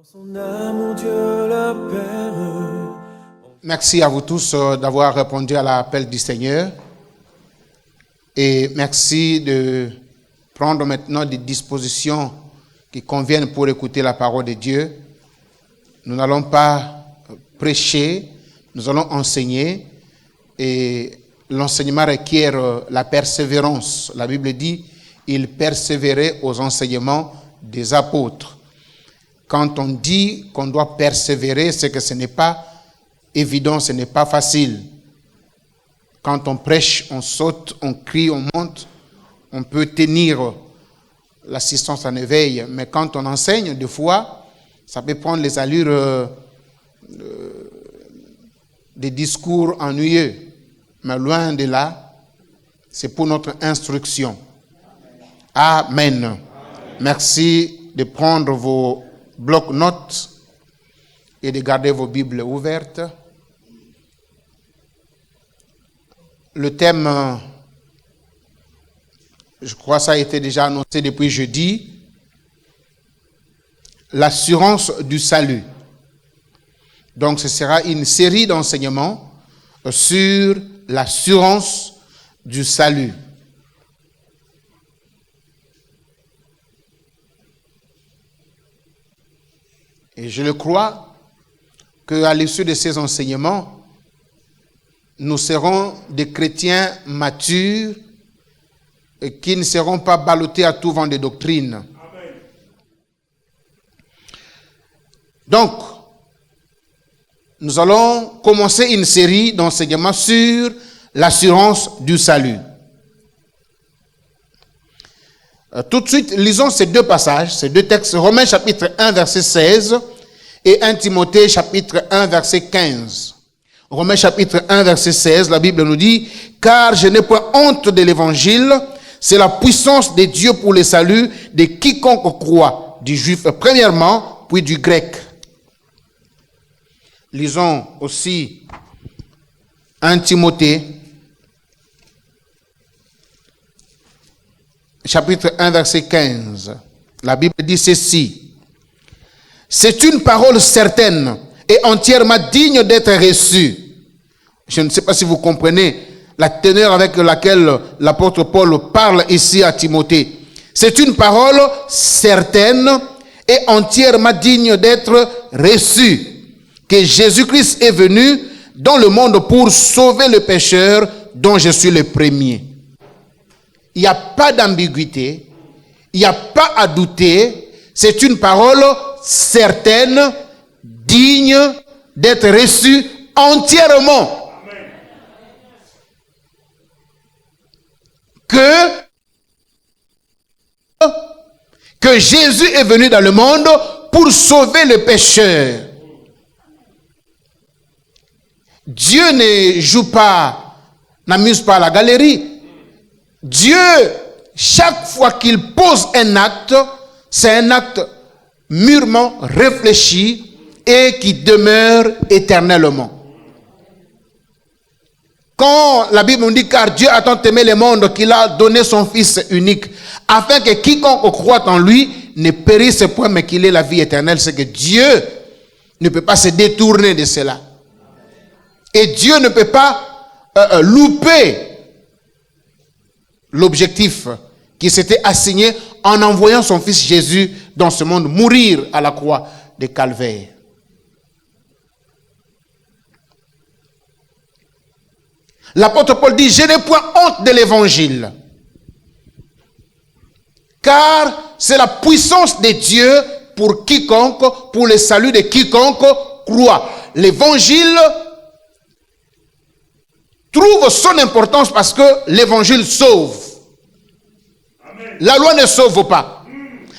Son amour, Dieu le Père. Merci à vous tous d'avoir répondu à l'appel du Seigneur. Et merci de prendre maintenant des dispositions qui conviennent pour écouter la parole de Dieu. Nous n'allons pas prêcher, nous allons enseigner. Et l'enseignement requiert la persévérance. La Bible dit, il persévérait aux enseignements des apôtres. Quand on dit qu'on doit persévérer, c'est que ce n'est pas évident, ce n'est pas facile. Quand on prêche, on saute, on crie, on monte, on peut tenir l'assistance en éveil. Mais quand on enseigne, des fois, ça peut prendre les allures des discours ennuyeux. Mais loin de là, c'est pour notre instruction. Amen. Amen. Merci de prendre vos blocs-notes et de garder vos Bibles ouvertes. Le thème, je crois que ça a été déjà annoncé depuis jeudi, l'assurance du salut. Donc ce sera une série d'enseignements sur l'assurance du salut. Et je le crois qu'à l'issue de ces enseignements, nous serons des chrétiens matures et qui ne seront pas ballottés à tout vent de doctrine. Amen. Donc, nous allons commencer une série d'enseignements sur l'assurance du salut. Tout de suite, lisons ces deux passages, ces deux textes, Romains chapitre 1, verset 16 et 1 Timothée chapitre 1, verset 15. Romains chapitre 1, verset 16, la Bible nous dit « Car je n'ai point honte de l'évangile, c'est la puissance de Dieu pour le salut de quiconque croit, du juif premièrement, puis du grec. » Lisons aussi 1 Timothée chapitre 1, verset 15. La Bible dit ceci. « C'est une parole certaine et entièrement digne d'être reçue. » Je ne sais pas si vous comprenez la teneur avec laquelle l'apôtre Paul parle ici à Timothée. C'est une parole certaine et entièrement digne d'être reçue, que Jésus-Christ est venu dans le monde pour sauver le pécheur dont je suis le premier. Il n'y a pas d'ambiguïté, il n'y a pas à douter, c'est une parole certaine, digne d'être reçue entièrement. Que Jésus est venu dans le monde pour sauver le pécheur. Dieu ne joue pas, n'amuse pas à la galerie. Dieu, chaque fois qu'il pose un acte, c'est un acte mûrement réfléchi et qui demeure éternellement. Quand la Bible nous dit « Car Dieu a tant aimé le monde qu'il a donné son Fils unique, afin que quiconque croit en lui ne périsse point, mais qu'il ait la vie éternelle. » C'est que Dieu ne peut pas se détourner de cela. Et Dieu ne peut pas louper l'objectif qui s'était assigné en envoyant son Fils Jésus dans ce monde mourir à la croix de Calvaire. L'apôtre Paul dit « Je n'ai point honte de l'évangile, car c'est la puissance de Dieu pour quiconque, pour le salut de quiconque croit. » L'évangile trouve son importance parce que l'évangile sauve. Amen. La loi ne sauve pas,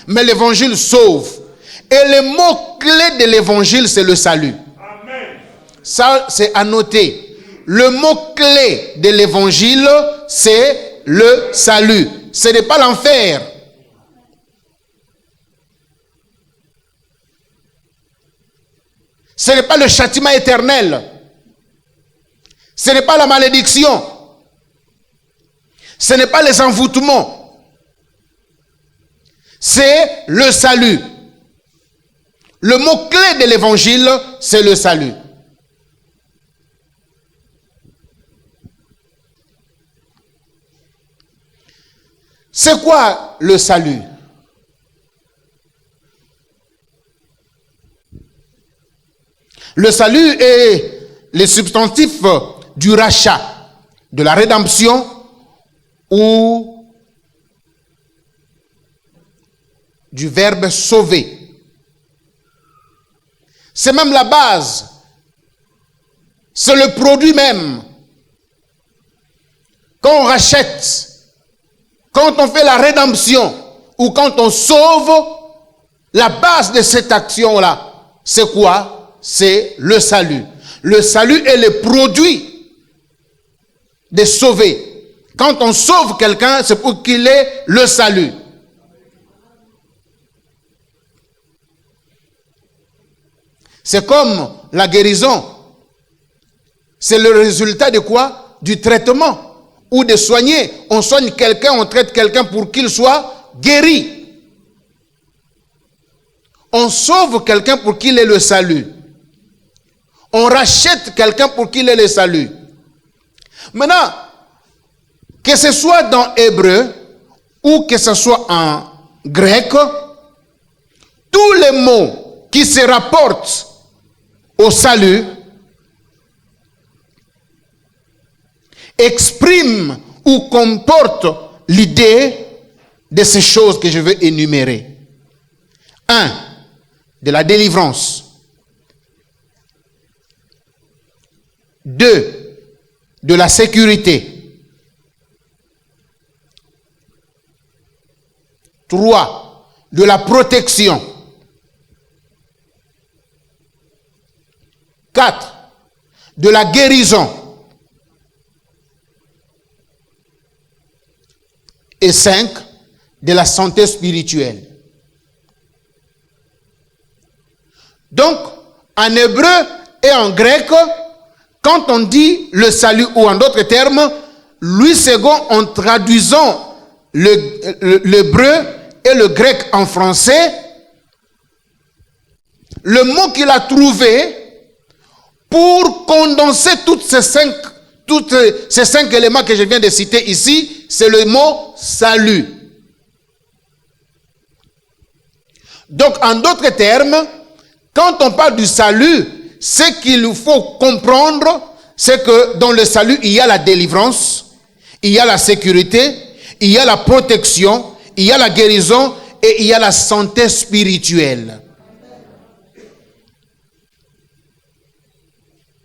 mais l'évangile sauve. Et le mot-clé de l'évangile, c'est le salut. Amen. Ça, c'est à noter. Le mot-clé de l'évangile, c'est le salut. Ce n'est pas l'enfer. Ce n'est pas le châtiment éternel. Ce n'est pas la malédiction. Ce n'est pas les envoûtements. C'est le salut. Le mot-clé de l'évangile, c'est le salut. C'est quoi le salut? Le salut est le substantif du rachat, de la rédemption ou du verbe sauver. C'est même la base. C'est le produit même. Quand on rachète, quand on fait la rédemption ou quand on sauve, la base de cette action-là, c'est quoi? C'est le salut. Le salut est le produit de sauver. Quand on sauve quelqu'un, c'est pour qu'il ait le salut. C'est comme la guérison. C'est le résultat de quoi? Du traitement. Ou de soigner. On soigne quelqu'un, on traite quelqu'un pour qu'il soit guéri. On sauve quelqu'un pour qu'il ait le salut. On rachète quelqu'un pour qu'il ait le salut. Maintenant, que ce soit dans hébreu ou que ce soit en grec, tous les mots qui se rapportent au salut expriment ou comportent l'idée de ces choses que je veux énumérer. 1. De la délivrance. 2. De la sécurité. 3. De la protection. 4. De la guérison. Et 5. De la santé spirituelle. Donc, en hébreu et en grec, quand on dit le salut, ou en d'autres termes, Louis II, en traduisant l'hébreu et le grec en français, le mot qu'il a trouvé pour condenser tous ces cinq éléments que je viens de citer ici, c'est le mot salut. Donc, en d'autres termes, quand on parle du salut, ce qu'il faut comprendre, c'est que dans le salut, il y a la délivrance, il y a la sécurité, il y a la protection, il y a la guérison et il y a la santé spirituelle.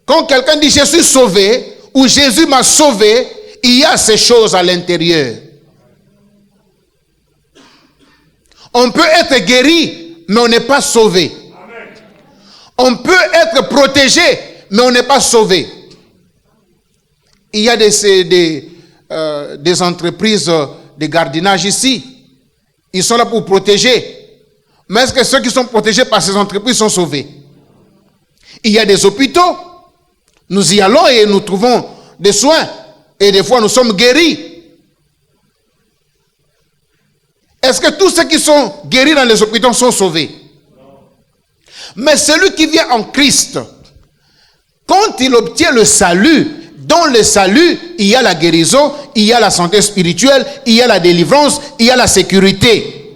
Quand quelqu'un dit « je suis sauvé » ou « Jésus m'a sauvé », il y a ces choses à l'intérieur. On peut être guéri, mais on n'est pas sauvé. On peut être protégé, mais on n'est pas sauvé. Il y a des entreprises de gardiennage ici. Ils sont là pour protéger. Mais est-ce que ceux qui sont protégés par ces entreprises sont sauvés? Il y a des hôpitaux. Nous y allons et nous trouvons des soins. Et des fois, nous sommes guéris. Est-ce que tous ceux qui sont guéris dans les hôpitaux sont sauvés? Mais celui qui vient en Christ, quand il obtient le salut, dans le salut, il y a la guérison, il y a la santé spirituelle, il y a la délivrance, il y a la sécurité.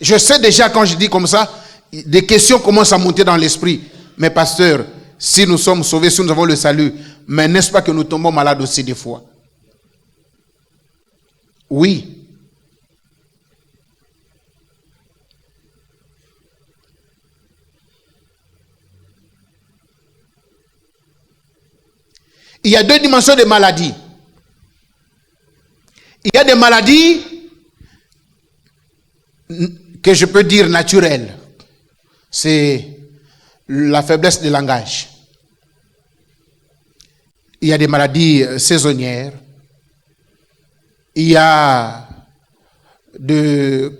Je sais déjà quand je dis comme ça, des questions commencent à monter dans l'esprit. Mais pasteur, si nous sommes sauvés, si nous avons le salut, mais n'est-ce pas que nous tombons malades aussi des fois? Oui. Il y a deux dimensions de maladies. Il y a des maladies que je peux dire naturelles. C'est la faiblesse du langage. Il y a des maladies saisonnières. Il y a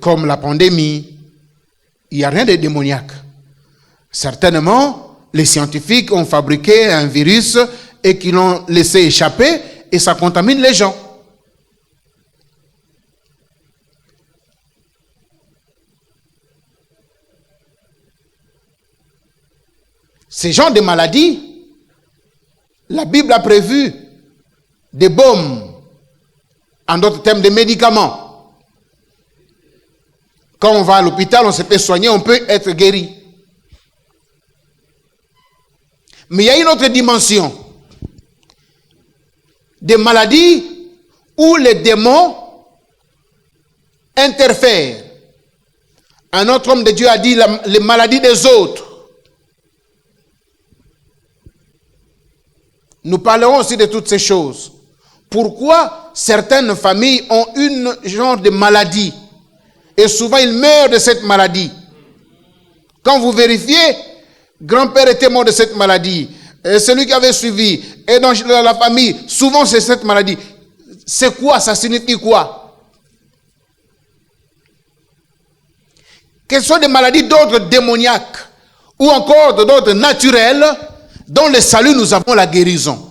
comme la pandémie, il n'y a rien de démoniaque. Certainement, les scientifiques ont fabriqué un virus et qu'ils l'ont laissé échapper et ça contamine les gens. ces genres de maladies, la Bible a prévu des baumes, en d'autres termes, des médicaments. Quand on va à l'hôpital, on se fait soigner, on peut être guéri. Mais il y a une autre dimension. Des maladies où les démons interfèrent. Un autre homme de Dieu a dit les maladies des autres. Nous parlerons aussi de toutes ces choses. Pourquoi certaines familles ont une genre de maladie et souvent ils meurent de cette maladie. Quand vous vérifiez, grand-père était mort de cette maladie, et celui qui avait suivi, et dans la famille, souvent c'est cette maladie. C'est quoi? Ça signifie quoi? Quelles sont des maladies d'ordre démoniaque ou encore d'ordre naturel dont le salut nous avons la guérison?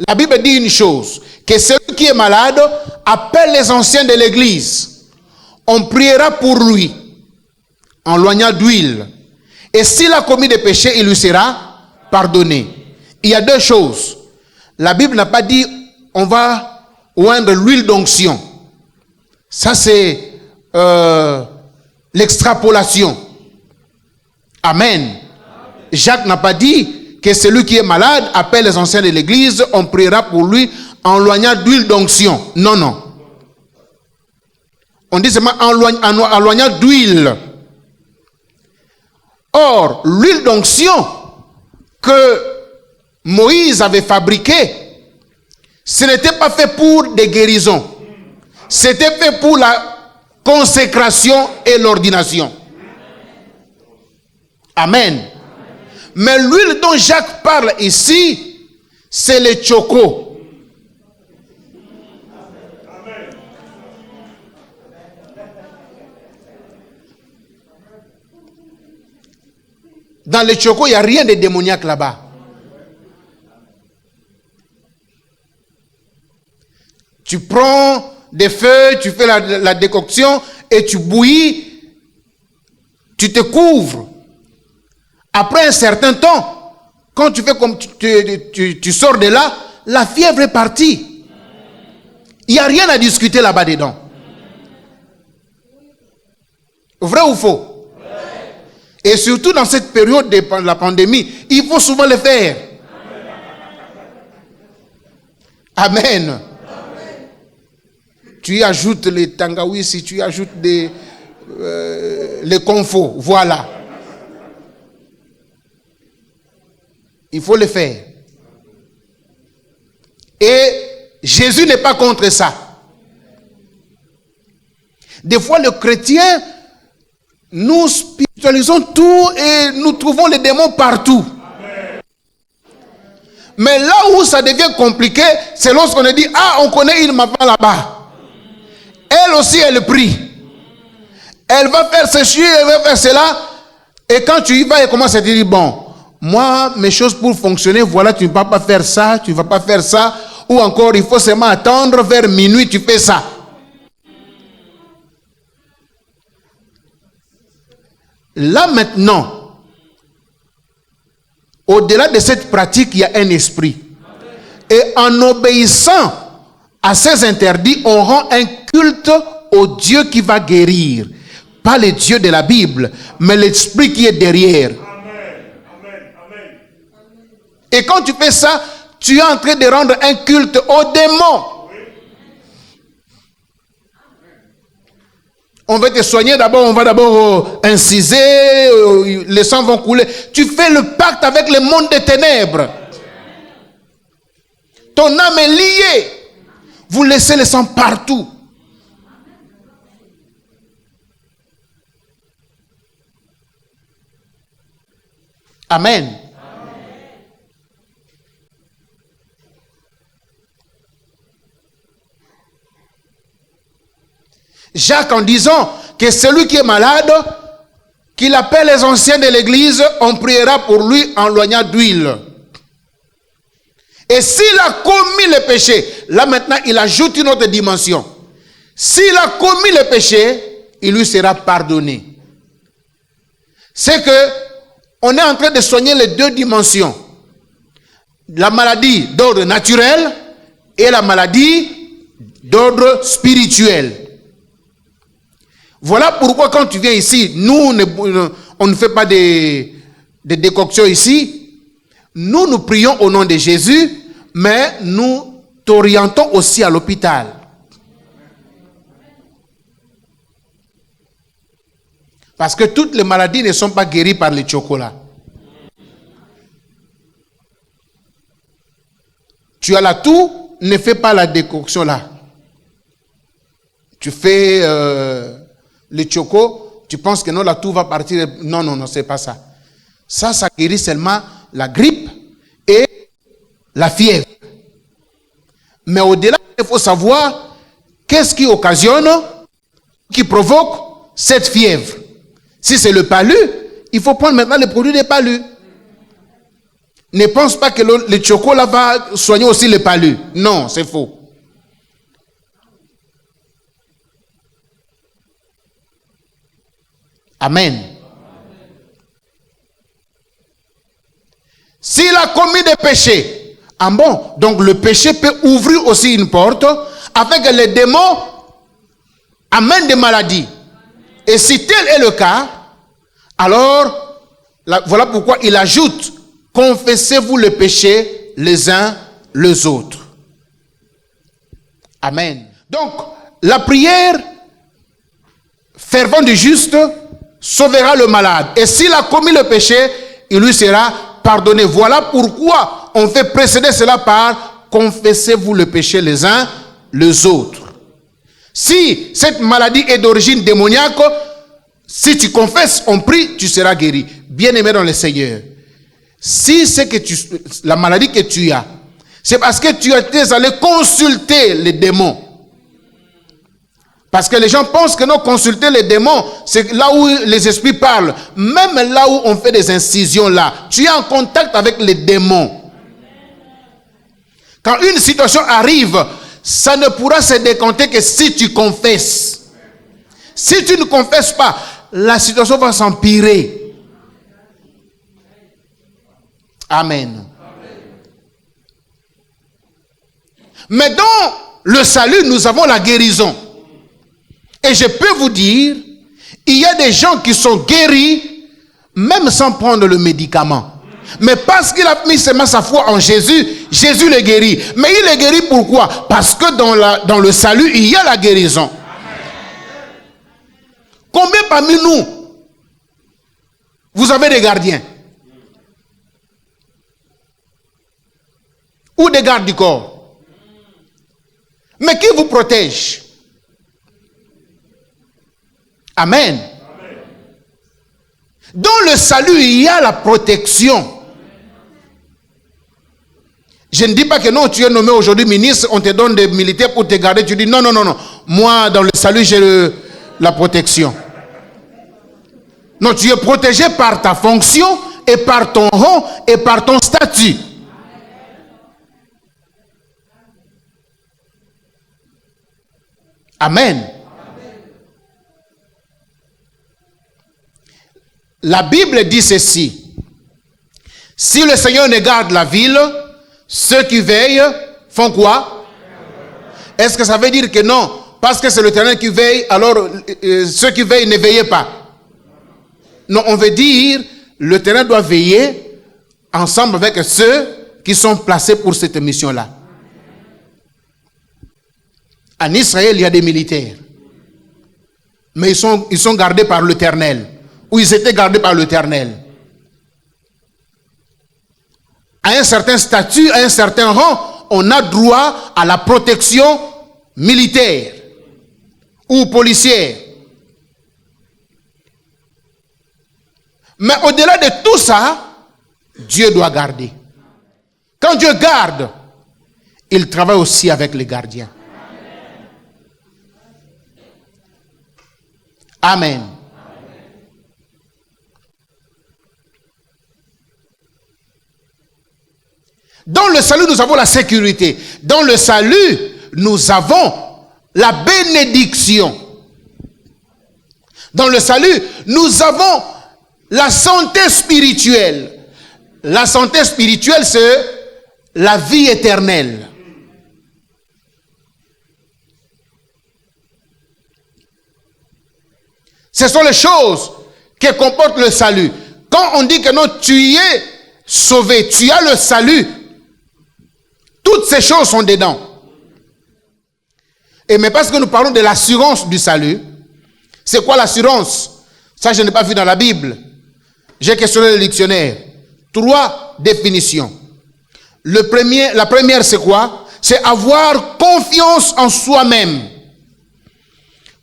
La Bible dit une chose, que celui qui est malade appelle les anciens de l'église. On priera pour lui en loignant d'huile. Et s'il a commis des péchés, il lui sera pardonné. Il y a deux choses. La Bible n'a pas dit on va oindre l'huile d'onction. Ça c'est l'extrapolation. Amen. Jacques n'a pas dit que celui qui est malade appelle les anciens de l'église, on priera pour lui en loignant d'huile d'onction. Non, non. On dit seulement en loignant d'huile. Or, l'huile d'onction que Moïse avait fabriquée, ce n'était pas fait pour des guérisons. C'était fait pour la consécration et l'ordination. Amen. Mais l'huile dont Jacques parle ici, c'est le choco. Dans le choco, il n'y a rien de démoniaque là-bas. Tu prends des feuilles, tu fais la décoction et tu bouillis, tu te couvres. Après un certain temps, quand tu fais comme tu sors de là, la fièvre est partie. Il n'y a rien à discuter là-bas dedans. Vrai ou faux? Et surtout dans cette période de la pandémie, il faut souvent le faire. Amen. Amen. Tu y ajoutes les tangawizi, tu y ajoutes les confos, voilà. Il faut le faire. Et Jésus n'est pas contre ça. Des fois, le chrétien, nous spiritualisons tout et nous trouvons les démons partout. Amen. Mais là où ça devient compliqué, c'est lorsqu'on dit, ah, on connaît une maman là-bas. Elle aussi, elle prie. Elle va faire ceci, elle va faire cela. Et quand tu y vas, elle commence à te dire, bon, moi, mes choses pour fonctionner, voilà, tu ne vas pas faire ça, tu ne vas pas faire ça. Ou encore, il faut seulement attendre vers minuit, tu fais ça. Là maintenant, au-delà de cette pratique, il y a un esprit. Et en obéissant à ces interdits, on rend un culte au Dieu qui va guérir. Pas le Dieu de la Bible, mais l'esprit qui est derrière. Et quand tu fais ça, tu es en train de rendre un culte aux démons. On va te soigner d'abord, on va d'abord inciser, les sangs vont couler. Tu fais le pacte avec le monde des ténèbres. Ton âme est liée. Vous laissez le sang partout. Amen. Jacques, en disant que celui qui est malade, qu'il appelle les anciens de l'église, on priera pour lui en loignant d'huile. Et s'il a commis le péché, là maintenant il ajoute une autre dimension. S'il a commis le péché, il lui sera pardonné. C'est que on est en train de soigner les deux dimensions. La maladie d'ordre naturel et la maladie d'ordre spirituel. Voilà pourquoi quand tu viens ici, nous, on ne fait pas de décoction ici. Nous prions au nom de Jésus, mais nous t'orientons aussi à l'hôpital. Parce que toutes les maladies ne sont pas guéries par le chocolat. Tu as la toux, ne fais pas la décoction là. Tu fais le choco, tu penses que non, la toux va partir. Non, non, non, c'est pas ça. Ça guérit seulement la grippe et la fièvre. Mais au-delà, il faut savoir qu'est-ce qui occasionne, qui provoque cette fièvre. Si c'est le palu, il faut prendre maintenant le produit des palus. Ne pense pas que le chocolat va soigner aussi le palu. Non, c'est faux. Amen. S'il a commis des péchés, ah bon, donc le péché peut ouvrir aussi une porte afin que les démons amènent des maladies. Et si tel est le cas, alors, voilà pourquoi il ajoute, confessez-vous le péché les uns les autres. Amen. Donc, la prière fervente du juste sauvera le malade. Et s'il a commis le péché, il lui sera pardonné. Voilà pourquoi on fait précéder cela par confessez-vous le péché les uns les autres. Si cette maladie est d'origine démoniaque, si tu confesses, on prie, tu seras guéri. Bien-aimé dans le Seigneur. Si c'est que la maladie que tu as, c'est parce que tu es allé consulter les démons. Parce que les gens pensent que non, consulter les démons, c'est là où les esprits parlent. Même là où on fait des incisions là, tu es en contact avec les démons. Quand une situation arrive, ça ne pourra se décompter que si tu confesses. Si tu ne confesses pas, la situation va s'empirer. Amen. Mais dans le salut, nous avons la guérison. Et je peux vous dire, il y a des gens qui sont guéris même sans prendre le médicament. Mais parce qu'il a mis seulement sa foi en Jésus, Jésus le guérit. Mais il est guéri pourquoi? Parce que dans le salut, il y a la guérison. Combien parmi nous, vous avez des gardiens? Ou des gardes du corps? Mais qui vous protège? Amen. Dans le salut, il y a la protection. Je ne dis pas que non, tu es nommé aujourd'hui ministre, on te donne des militaires pour te garder. Tu dis non, non, non, non. Moi, dans le salut, j'ai la protection. Non, tu es protégé par ta fonction et par ton rang et par ton statut. Amen. La Bible dit ceci. Si le Seigneur ne garde la ville, ceux qui veillent font quoi? Est-ce que ça veut dire que non, parce que c'est l'Éternel qui veille, alors ceux qui veillent ne veillent pas? Non, on veut dire l'Éternel doit veiller ensemble avec ceux qui sont placés pour cette mission-là. En Israël, il y a des militaires. Mais ils sont gardés par l'Éternel. Ou ils étaient gardés par l'Éternel. À un certain statut, à un certain rang, on a droit à la protection militaire ou policière. Mais au-delà de tout ça, Dieu doit garder. Quand Dieu garde, il travaille aussi avec les gardiens. Amen. Dans le salut, nous avons la sécurité. Dans le salut, nous avons la bénédiction. Dans le salut, nous avons la santé spirituelle. La santé spirituelle, c'est la vie éternelle. Ce sont les choses qui comportent le salut. Quand on dit que non, tu es sauvé, tu as le salut, toutes ces choses sont dedans. Et mais parce que nous parlons de l'assurance du salut, c'est quoi l'assurance? Ça, je n'ai pas vu dans la Bible. J'ai questionné le dictionnaire. 3 définitions. La première, c'est quoi? C'est avoir confiance en soi-même.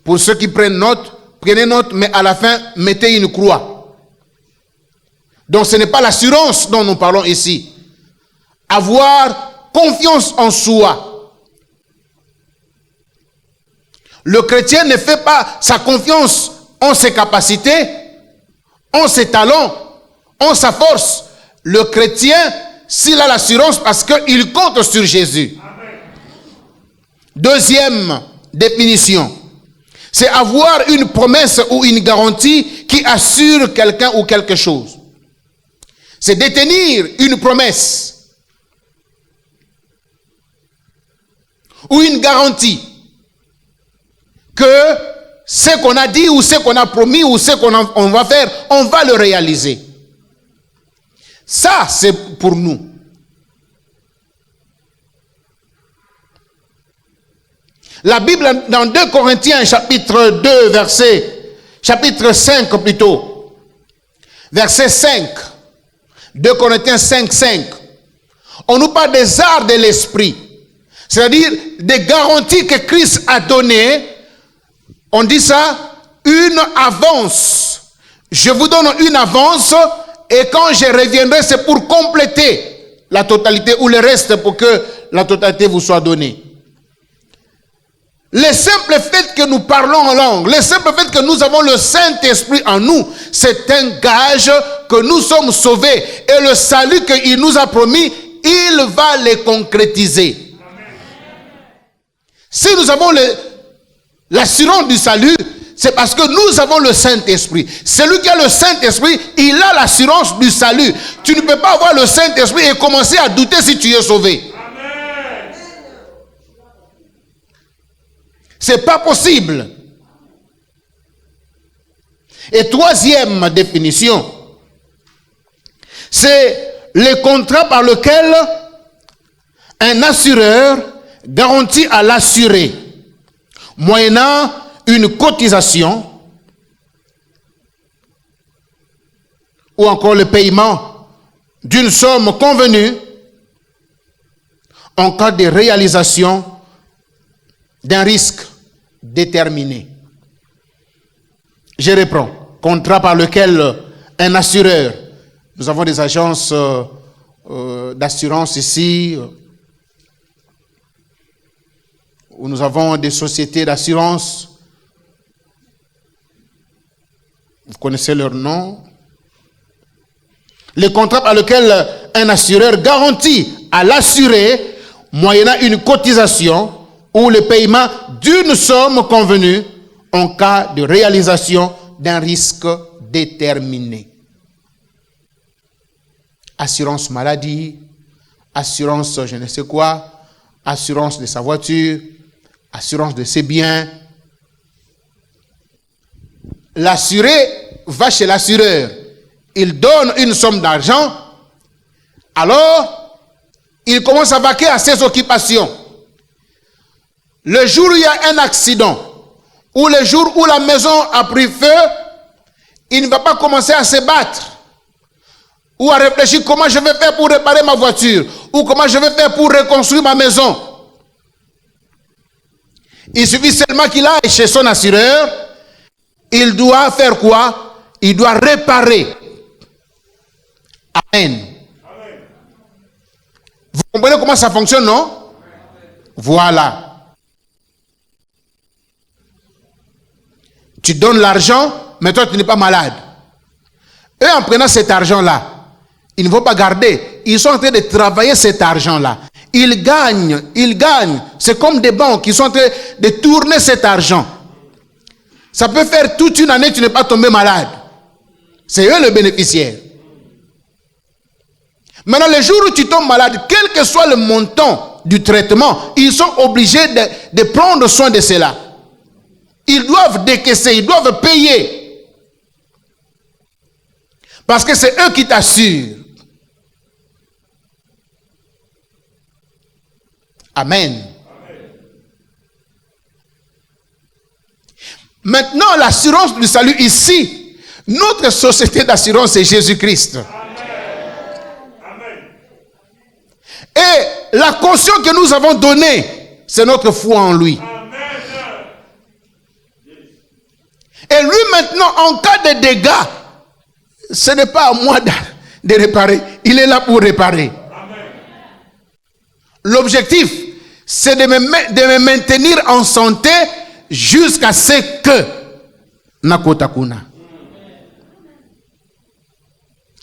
Pour ceux qui prennent note, prenez note, mais à la fin, mettez une croix. Donc, ce n'est pas l'assurance dont nous parlons ici. Avoir confiance en soi. Le chrétien ne fait pas sa confiance en ses capacités, en ses talents, en sa force. Le chrétien, s'il a l'assurance, parce qu'il compte sur Jésus. Amen. Deuxième définition. C'est avoir une promesse ou une garantie qui assure quelqu'un ou quelque chose. C'est détenir une promesse ou une garantie que ce qu'on a dit ou ce qu'on a promis ou ce qu'on va faire, on va le réaliser. Ça, c'est pour nous. La Bible, dans 2 Corinthiens, chapitre 2, chapitre 5 plutôt, verset 5, 2 Corinthiens 5, 5, on nous parle des arts de l'esprit, c'est-à-dire des garanties que Christ a données. On dit ça, une avance. Je vous donne une avance et quand je reviendrai, c'est pour compléter la totalité ou le reste pour que la totalité vous soit donnée. Le simple fait que nous parlons en langue, le simple fait que nous avons le Saint-Esprit en nous, c'est un gage que nous sommes sauvés. Et le salut qu'il nous a promis, il va le concrétiser. Amen. Si nous avons l'assurance du salut, c'est parce que nous avons le Saint-Esprit. Celui qui a le Saint-Esprit, il a l'assurance du salut. Tu ne peux pas avoir le Saint-Esprit et commencer à douter si tu es sauvé. Amen. C'est pas possible. Et troisième définition, c'est le contrat par lequel un assureur garantit à l'assuré, moyennant une cotisation ou encore le paiement d'une somme convenue en cas de réalisation d'un risque déterminé. Je reprends. Contrat par lequel un assureur, nous avons des agences d'assurance ici, où nous avons des sociétés d'assurance. Vous connaissez leur nom. Le contrat par lequel un assureur garantit à l'assuré, moyennant une cotisation ou le paiement d'une somme convenue en cas de réalisation d'un risque déterminé. Assurance maladie, assurance je ne sais quoi, assurance de sa voiture, assurance de ses biens. L'assuré va chez l'assureur. Il donne une somme d'argent. Alors, il commence à vaquer à ses occupations. Le jour où il y a un accident, ou le jour où la maison a pris feu, il ne va pas commencer à se battre. Ou à réfléchir comment je vais faire pour réparer ma voiture. Ou comment je vais faire pour reconstruire ma maison. Il suffit seulement qu'il aille chez son assureur. Il doit faire quoi? Il doit réparer. Amen. Amen. Vous comprenez comment ça fonctionne, non? Amen. Voilà. Tu donnes l'argent, mais toi tu n'es pas malade. Eux, en prenant cet argent-là, ils ne vont pas garder. Ils sont en train de travailler cet argent-là. Ils gagnent. C'est comme des banques qui sont en train de tourner cet argent. Ça peut faire toute une année, tu n'es pas tombé malade. C'est eux le bénéficiaire. Maintenant, le jour où tu tombes malade, quel que soit le montant du traitement, ils sont obligés de prendre soin de cela. Ils doivent décaisser, ils doivent payer. Parce que c'est eux qui t'assurent. Amen. Maintenant, l'assurance du salut ici, notre société d'assurance, c'est Jésus-Christ. Et la caution que nous avons donnée, c'est notre foi en lui. Et lui maintenant, en cas de dégâts, ce n'est pas à moi de réparer. Il est là pour réparer. L'objectif, c'est de me maintenir en santé jusqu'à ce que Nakotakuna.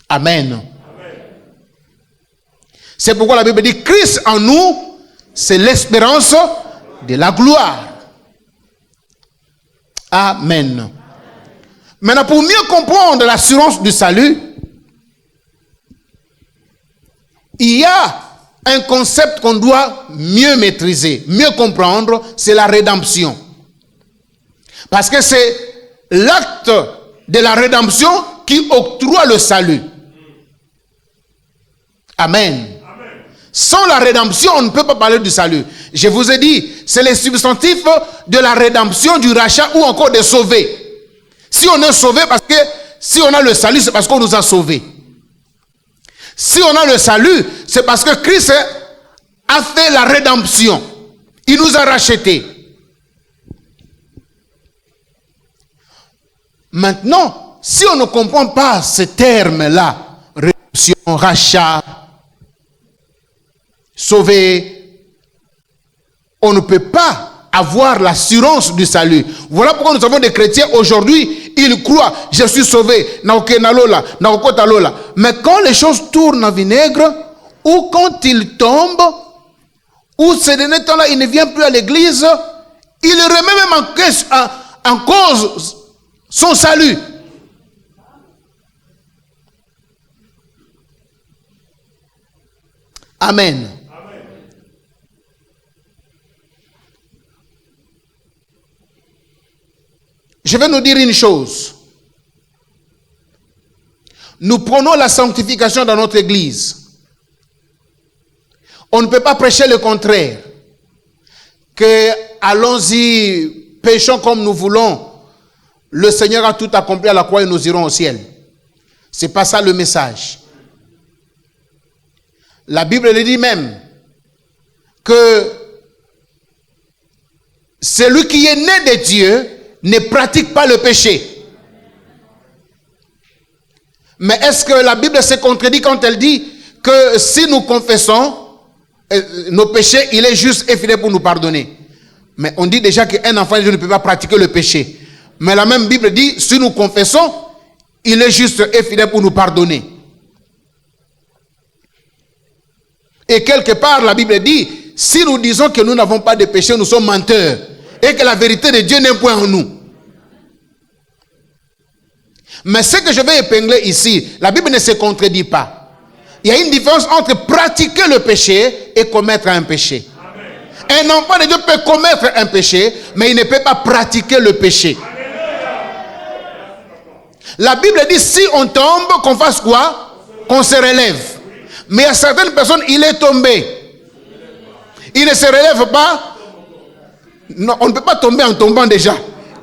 Amen. C'est pourquoi la Bible dit Christ en nous, c'est l'espérance de la gloire. Amen. Maintenant, pour mieux comprendre l'assurance du salut, il y a un concept qu'on doit mieux maîtriser, mieux comprendre, c'est la rédemption. Parce que c'est l'acte de la rédemption qui octroie le salut. Amen. Sans la rédemption, on ne peut pas parler du salut. Je vous ai dit, c'est les substantifs de la rédemption, du rachat ou encore de sauver. Si on est sauvé, parce que si on a le salut, c'est parce qu'on nous a sauvés. Si on a le salut, c'est parce que Christ a fait la rédemption. Il nous a rachetés. Maintenant, si on ne comprend pas ces termes-là, rédemption, rachat, sauvé, on ne peut pas avoir l'assurance du salut. Voilà pourquoi nous avons des chrétiens aujourd'hui, ils croient, je suis sauvé, mais quand les choses tournent en vinaigre, ou quand ils tombent, ou ces derniers temps-là, il ne vient plus à l'église, il remet même en cause son salut. Amen. Je vais nous dire une chose. Nous prenons la sanctification dans notre église. On ne peut pas prêcher le contraire. Que allons-y, péchons comme nous voulons. Le Seigneur a tout accompli à la croix et nous irons au ciel. Ce n'est pas ça le message. La Bible le dit même que celui qui est né de Dieu ne pratique pas le péché. Mais est-ce que la Bible se contredit quand elle dit que si nous confessons nos péchés, il est juste et fidèle pour nous pardonner? Mais on dit déjà qu'un enfant de Dieu ne peut pas pratiquer le péché. Mais la même Bible dit, si nous confessons, il est juste et fidèle pour nous pardonner. Et quelque part, la Bible dit, si nous disons que nous n'avons pas de péché, nous sommes menteurs. Et que la vérité de Dieu n'est point en nous. Mais ce que je vais épingler ici, la Bible ne se contredit pas. Il y a une différence entre pratiquer le péché et commettre un péché. Un enfant de Dieu peut commettre un péché, mais il ne peut pas pratiquer le péché. La Bible dit, si on tombe, qu'on fasse quoi? Qu'on se relève. Mais il y a certaines personnes, il est tombé. Il ne se relève pas. Non, on ne peut pas tomber en tombant déjà.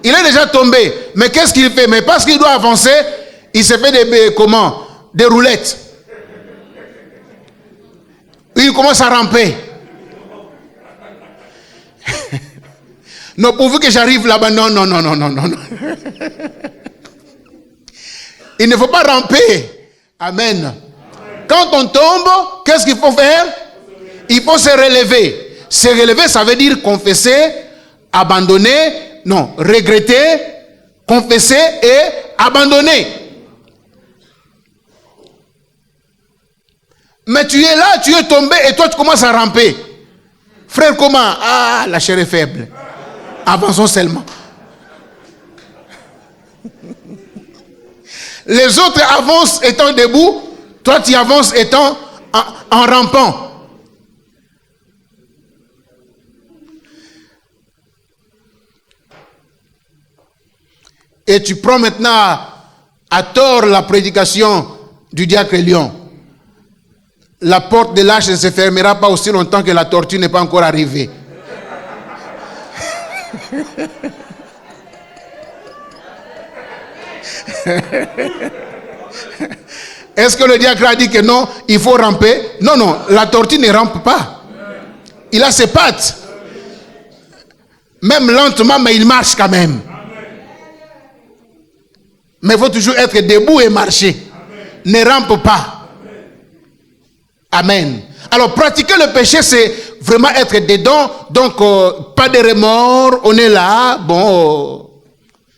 Il est déjà tombé. Mais qu'est-ce qu'il fait? Mais parce qu'il doit avancer, il se fait des roulettes. Il commence à ramper. Non, pourvu que j'arrive là-bas. Non. Il ne faut pas ramper. Amen. Quand on tombe, qu'est-ce qu'il faut faire? Il faut se relever. Se relever, ça veut dire confesser, abandonner, non, regretter, confesser et abandonner. Mais tu es là, tu es tombé et toi tu commences à ramper. Frère, comment? Ah, la chair est faible. Avançons seulement. Les autres avancent étant debout, toi tu avances étant en rampant. Et tu prends maintenant à tort la prédication du diacre Lion. La porte de l'âge ne se fermera pas aussi longtemps que la tortue n'est pas encore arrivée. Est-ce que le diacre a dit que non, il faut ramper? Non, non, la tortue ne rampe pas. Il a ses pattes. Même lentement, mais il marche quand même. Mais il faut toujours être debout et marcher. Ne rampe pas. Amen. Alors, pratiquer le péché, c'est vraiment être dedans. Donc, pas de remords, on est là. Bon,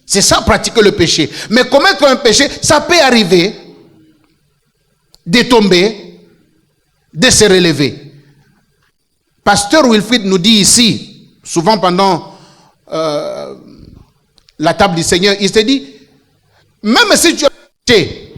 c'est ça, pratiquer le péché. Mais commettre un péché, ça peut arriver de tomber, de se relever. Pasteur Wilfrid nous dit ici, souvent pendant la table du Seigneur, il se dit, même si tu as péché,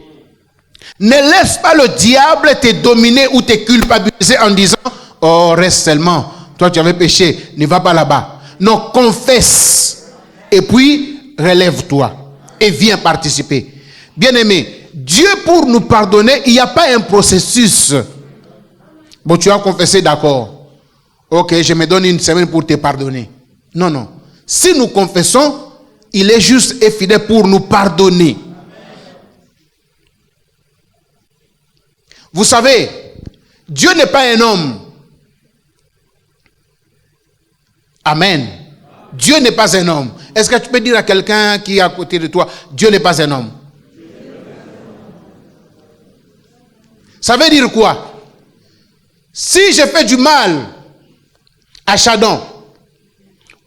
ne laisse pas le diable te dominer ou te culpabiliser en disant, oh, reste seulement, toi tu avais péché, ne va pas là-bas. Non, confesse. Et puis, relève-toi et viens participer. Bien-aimé, Dieu pour nous pardonner, il n'y a pas un processus. Bon, tu as confessé, d'accord. Ok, je me donne une semaine pour te pardonner. Non, non. Si nous confessons, il est juste et fidèle pour nous pardonner. Vous savez, Dieu n'est pas un homme. Amen. Dieu n'est pas un homme. Est-ce que tu peux dire à quelqu'un qui est à côté de toi, Dieu n'est pas un homme? Ça veut dire quoi? Si je fais du mal à Chadon,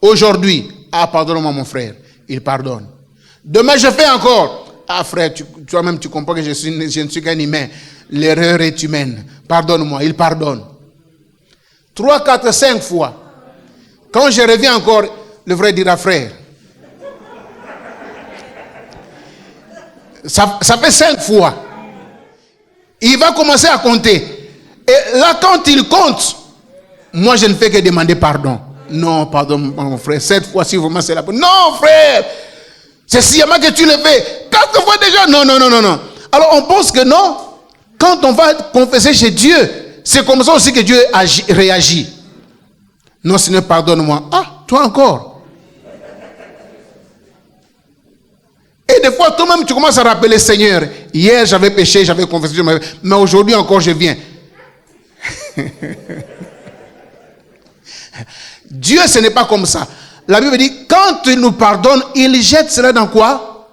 aujourd'hui, ah, pardonne-moi mon frère, il pardonne. Demain, je fais encore. Ah frère, toi-même tu comprends que je ne suis qu'un humain. L'erreur est humaine. Pardonne-moi, il pardonne. 3, 4, 5 fois. Quand je reviens encore, le frère dira, frère, ça fait 5 fois. Il va commencer à compter. Et là, quand il compte, moi, je ne fais que demander pardon. Non, pardon, mon frère, cette fois-ci, vraiment, c'est la bonne. Non, frère, c'est sciemment que tu le fais. 4 fois déjà. Non, non, non, non, non. Alors, on pense que non. Quand on va confesser chez Dieu, c'est comme ça aussi que Dieu réagit. Non, Seigneur, pardonne-moi. Ah, toi encore. Et des fois, toi-même, tu commences à rappeler, Seigneur, hier, j'avais péché, j'avais confessé, mais aujourd'hui encore, je viens. Dieu, ce n'est pas comme ça. La Bible dit, quand il nous pardonne, il jette cela dans quoi?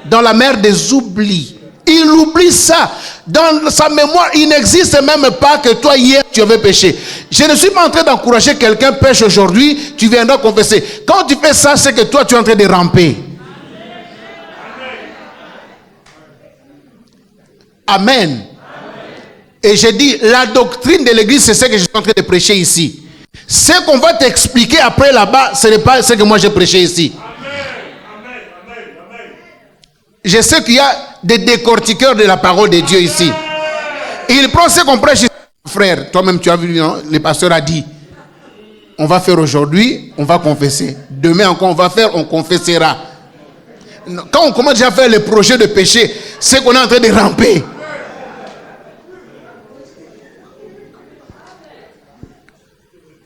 Dans la mer des oublis. Il oublie ça. Dans sa mémoire, il n'existe même pas que toi, hier, tu avais péché. Je ne suis pas en train d'encourager quelqu'un pêche aujourd'hui, tu viendras confesser. Quand tu fais ça, c'est que toi, tu es en train de ramper. Amen. Et j'ai dit, la doctrine de l'église, c'est ce que je suis en train de prêcher ici. Ce qu'on va t'expliquer après là-bas, ce n'est pas ce que moi j'ai prêché ici. Je sais qu'il y a des décortiqueurs de la parole de Dieu ici. Il prend ce qu'on prêche ici. Frère, toi-même tu as vu, non? Le pasteur a dit, on va faire aujourd'hui, on va confesser. Demain encore on va faire, on confessera. Quand on commence déjà à faire le projet de péché, c'est qu'on est en train de ramper.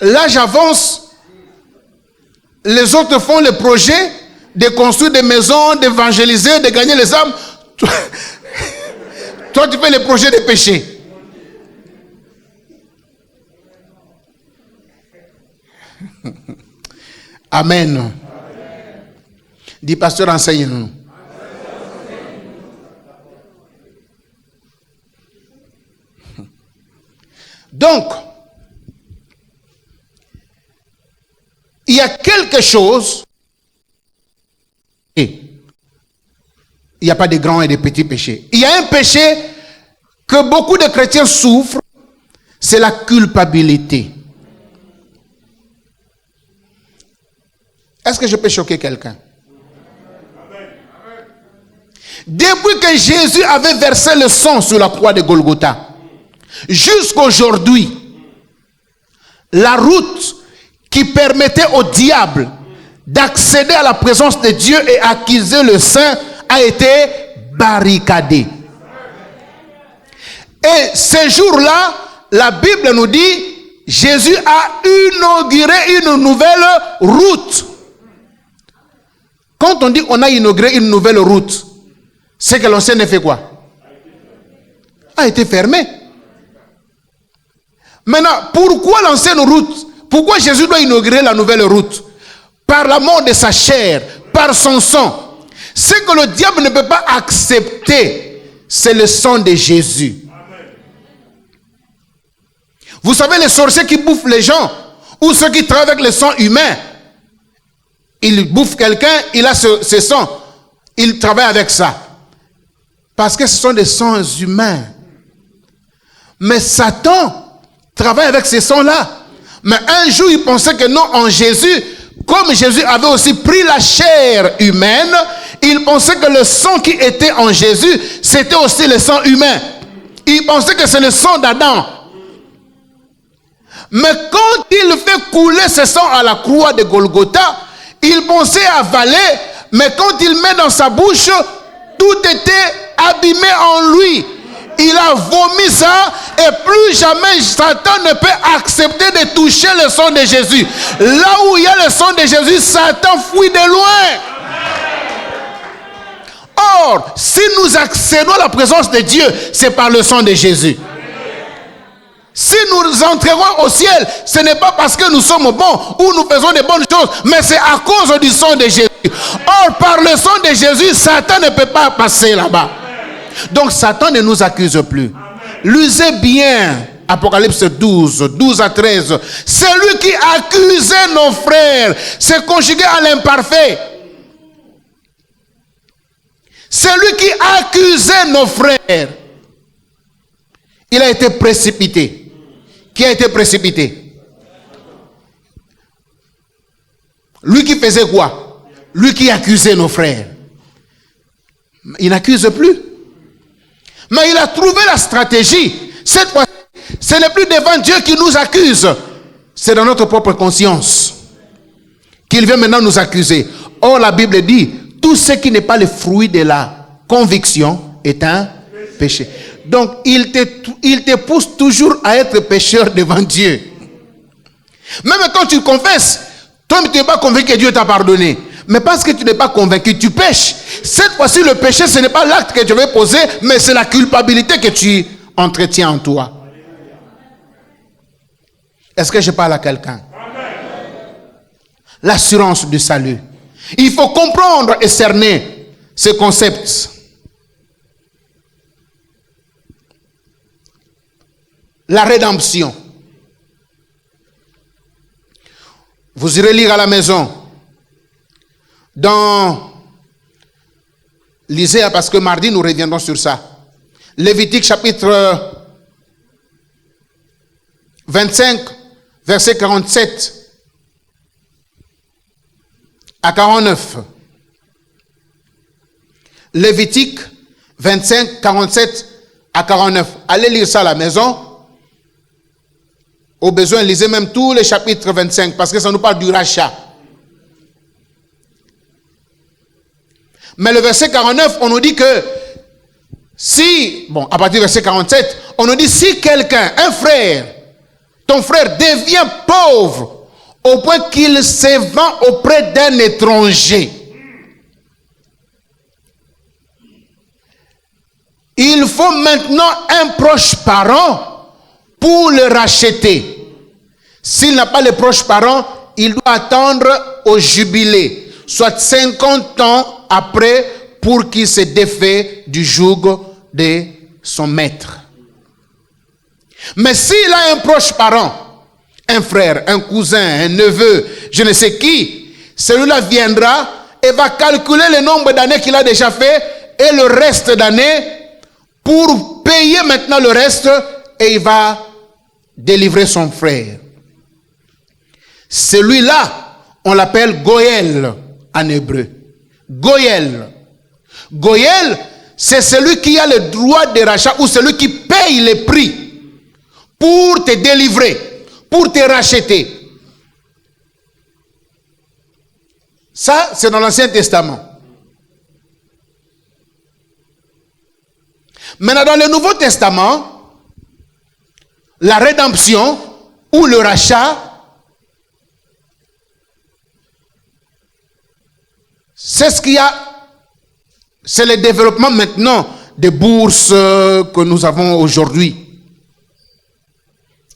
Là, j'avance. Les autres font le projet de construire des maisons, d'évangéliser, de gagner les âmes. Toi, tu fais le projet de péché. Amen. Dis, pasteur, enseigne-nous. Donc, il y a quelque chose, et il n'y a pas de grands et de petits péchés. Il y a un péché que beaucoup de chrétiens souffrent, c'est la culpabilité. Est-ce que je peux choquer quelqu'un? Depuis que Jésus avait versé le sang sur la croix de Golgotha, jusqu'à aujourd'hui, la route qui permettait au diable d'accéder à la présence de Dieu et accuser le saint a été barricadée. Et ce jour-là, la Bible nous dit, Jésus a inauguré une nouvelle route. Quand on dit on a inauguré une nouvelle route, c'est que l'ancienne a fait quoi? A été fermée. Maintenant, pourquoi l'ancienne route? Pourquoi Jésus doit inaugurer la nouvelle route? Par la mort de sa chair, par son sang. Ce que le diable ne peut pas accepter, c'est le sang de Jésus. Vous savez, les sorciers qui bouffent les gens, ou ceux qui travaillent avec le sang humain, ils bouffent quelqu'un, il a ce sang, il travaille avec ça. Parce que ce sont des sangs humains. Mais Satan travaille avec ces sangs-là. Mais un jour, il pensait que non, en Jésus, comme Jésus avait aussi pris la chair humaine, il pensait que le sang qui était en Jésus, c'était aussi le sang humain. Il pensait que c'est le sang d'Adam. Mais quand il fait couler ce sang à la croix de Golgotha, il pensait avaler, mais quand il met dans sa bouche, tout était abîmé en lui. Il a vomi ça et plus jamais Satan ne peut accepter de toucher le sang de Jésus. Là où il y a le sang de Jésus, Satan fuit de loin. Or, si nous accédons à la présence de Dieu, c'est par le sang de Jésus. Si nous entrerons au ciel, ce n'est pas parce que nous sommes bons ou nous faisons de bonnes choses, mais c'est à cause du sang de Jésus. Or, par le sang de Jésus, Satan ne peut pas passer là-bas. Donc, Satan ne nous accuse plus. Lisez bien Apocalypse 12 à 13. Celui qui accusait nos frères, c'est conjugué à l'imparfait. Celui qui accusait nos frères, il a été précipité. Qui a été précipité? Lui qui faisait quoi? Lui qui accusait nos frères. Il n'accuse plus. Mais il a trouvé la stratégie. Cette fois, ce n'est plus devant Dieu qui nous accuse. C'est dans notre propre conscience qu'il vient maintenant nous accuser. Or, la Bible dit, tout ce qui n'est pas le fruit de la conviction est un péché. Donc, il te pousse toujours à être pécheur devant Dieu. Même quand tu confesses, toi, tu n'es pas convaincu que Dieu t'a pardonné. Mais parce que tu n'es pas convaincu, tu pêches. Cette fois-ci, le péché, ce n'est pas l'acte que tu veux poser, mais c'est la culpabilité que tu entretiens en toi. Est-ce que je parle à quelqu'un? L'assurance du salut. Il faut comprendre et cerner ce concept. La rédemption. Vous irez lire à la maison. Lisez, parce que mardi nous reviendrons sur ça. Lévitique chapitre 25, verset 47 à 49. Lévitique 25, 47 à 49. Allez lire ça à la maison. Au besoin, lisez même tous les chapitres 25, parce que ça nous parle du rachat. Mais le verset 49, on nous dit que à partir du verset 47, on nous dit si quelqu'un, un frère, ton frère devient pauvre au point qu'il se vend auprès d'un étranger, il faut maintenant un proche parent pour le racheter. S'il n'a pas le proche parent, il doit attendre au jubilé, soit 50 ans après, pour qu'il se défait du joug de son maître. Mais s'il a un proche parent, un frère, un cousin, un neveu, je ne sais qui, celui-là viendra et va calculer le nombre d'années qu'il a déjà fait et le reste d'années pour payer maintenant le reste, et il va délivrer son frère. Celui-là, on l'appelle Goël en hébreu. Goël. Goël, c'est celui qui a le droit de rachat ou celui qui paye les prix pour te délivrer, pour te racheter. Ça, c'est dans l'Ancien Testament. Maintenant, dans le Nouveau Testament, la rédemption ou le rachat, c'est ce qu'il y a, c'est le développement maintenant des bourses que nous avons aujourd'hui,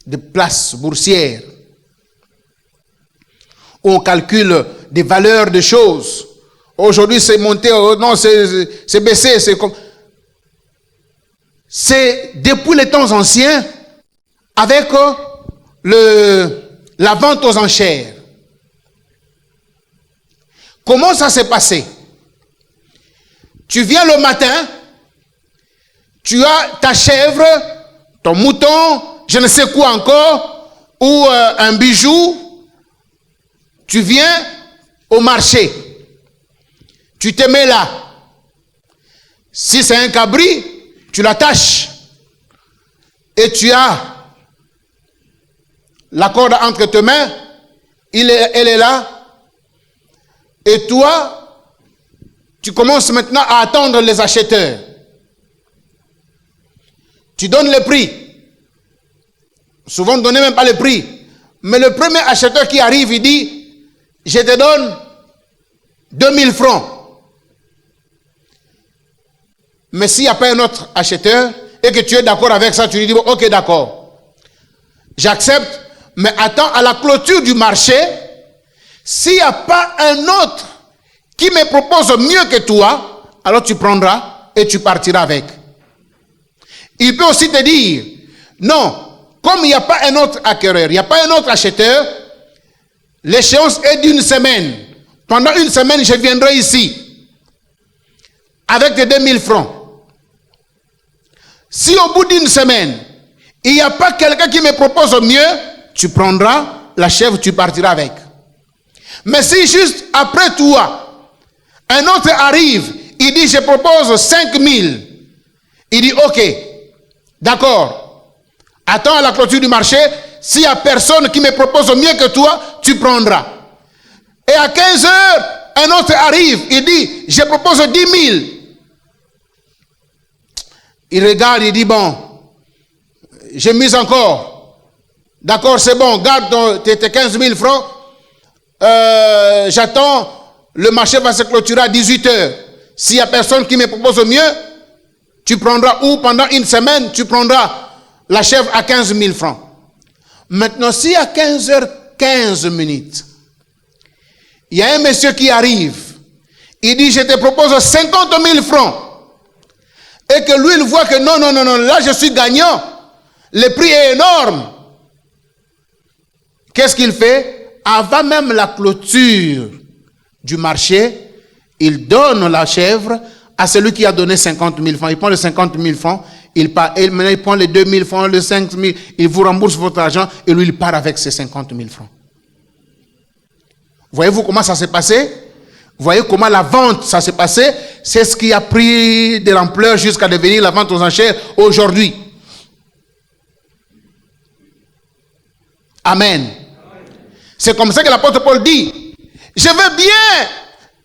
des places boursières, où on calcule des valeurs de choses. Aujourd'hui, c'est monté, non, c'est baissé, c'est comme... C'est depuis les temps anciens, avec la vente aux enchères. Comment ça s'est passé? Tu viens le matin, tu as ta chèvre, ton mouton, je ne sais quoi encore, ou un bijou. Tu viens au marché. Tu te mets là. Si c'est un cabri, tu l'attaches. Et tu as la corde entre tes mains. Elle est là. Et toi, tu commences maintenant à attendre les acheteurs. Tu donnes le prix. Souvent, on ne donnait même pas le prix. Mais le premier acheteur qui arrive, il dit, je te donne 2000 francs. Mais s'il n'y a pas un autre acheteur et que tu es d'accord avec ça, tu lui dis, bon, ok, d'accord. J'accepte, mais attends à la clôture du marché. S'il n'y a pas un autre qui me propose mieux que toi, alors tu prendras et tu partiras avec. Il peut aussi te dire, non, comme il n'y a pas un autre acquéreur, il n'y a pas un autre acheteur, l'échéance est d'une semaine. Pendant une semaine, je viendrai ici avec tes 2000 francs. Si au bout d'une semaine, il n'y a pas quelqu'un qui me propose mieux, tu prendras la chèvre, tu partiras avec. Mais si juste après toi, un autre arrive, il dit, je propose 5000. Il dit, ok, d'accord. Attends à la clôture du marché. S'il n'y a personne qui me propose mieux que toi, tu prendras. Et à 15 heures, un autre arrive, il dit, je propose 10 000. Il regarde, il dit, bon, j'ai mis encore. D'accord, c'est bon, garde tes 15 000 francs. J'attends, le marché va se clôturer à 18 heures. S'il n'y a personne qui me propose mieux, tu prendras, ou pendant une semaine, tu prendras la chèvre à 15 000 francs. Maintenant, si à 15h15, il y a un monsieur qui arrive, il dit, je te propose 50 000 francs. Et que lui, il voit que non, là je suis gagnant. Le prix est énorme. Qu'est-ce qu'il fait? Avant même la clôture du marché, il donne la chèvre à celui qui a donné 50 000 francs. Il prend les 50 000 francs, maintenant il prend les 2 000 francs, les 5 000, il vous rembourse votre argent et lui il part avec ses 50 000 francs. Voyez-vous comment ça s'est passé? Voyez comment la vente ça s'est passé? C'est ce qui a pris de l'ampleur jusqu'à devenir la vente aux enchères aujourd'hui. Amen. C'est comme ça que l'apôtre Paul dit, je veux bien,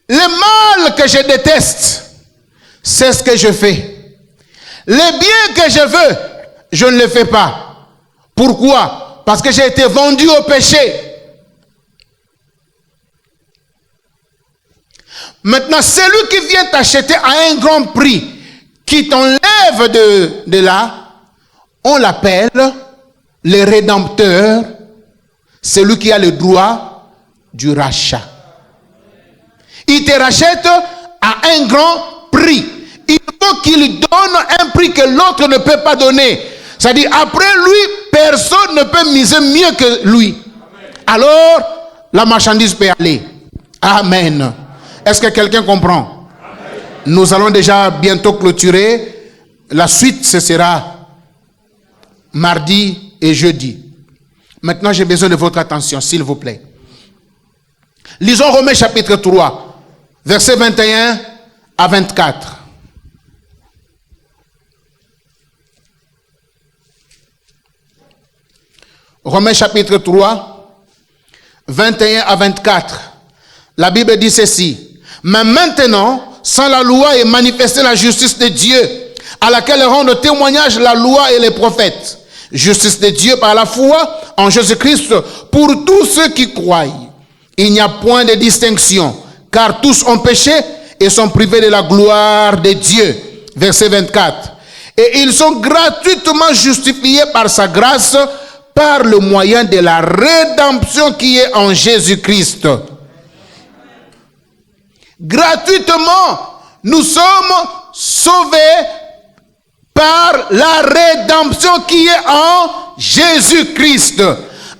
le mal que je déteste, c'est ce que je fais. Le bien que je veux, je ne le fais pas. Pourquoi? Parce que j'ai été vendu au péché. Maintenant, celui qui vient t'acheter à un grand prix, qui t'enlève de là, on l'appelle le rédempteur, celui qui a le droit du rachat. Il te rachète à un grand prix. Il faut qu'il donne un prix que l'autre ne peut pas donner. C'est-à-dire, après lui, personne ne peut miser mieux que lui. Alors, la marchandise peut aller. Amen. Est-ce que quelqu'un comprend? Amen. Nous allons déjà bientôt clôturer. La suite, ce sera mardi et jeudi. Maintenant, j'ai besoin de votre attention, s'il vous plaît. Lisons Romains chapitre 3, versets 21 à 24. Romains chapitre 3, 21 à 24. La Bible dit ceci. Mais maintenant, sans la loi est manifestée la justice de Dieu, à laquelle rendent témoignage la loi et les prophètes. Justice de Dieu par la foi en Jésus-Christ pour tous ceux qui croient. Il n'y a point de distinction, car tous ont péché et sont privés de la gloire de Dieu. Verset 24. Et ils sont gratuitement justifiés par sa grâce, par le moyen de la rédemption qui est en Jésus-Christ. Gratuitement, nous sommes sauvés par la rédemption qui est en Jésus-Christ.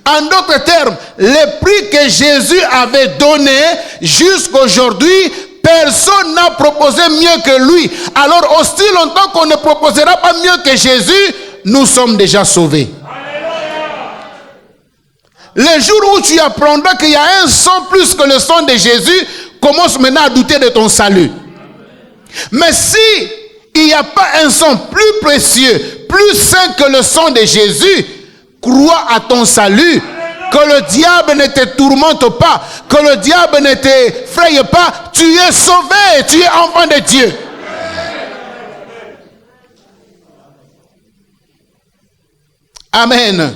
En d'autres termes, le prix que Jésus avait donné jusqu'à aujourd'hui, personne n'a proposé mieux que lui. Alors aussi longtemps qu'on ne proposera pas mieux que Jésus, nous sommes déjà sauvés. Le jour où tu apprendras qu'il y a un sang plus que le sang de Jésus, commence maintenant à douter de ton salut. Mais si il n'y a pas un sang plus précieux, plus saint que le sang de Jésus, crois à ton salut. Que le diable ne te tourmente pas, que le diable ne t'effraie pas. Tu es sauvé, tu es enfant de Dieu. Amen.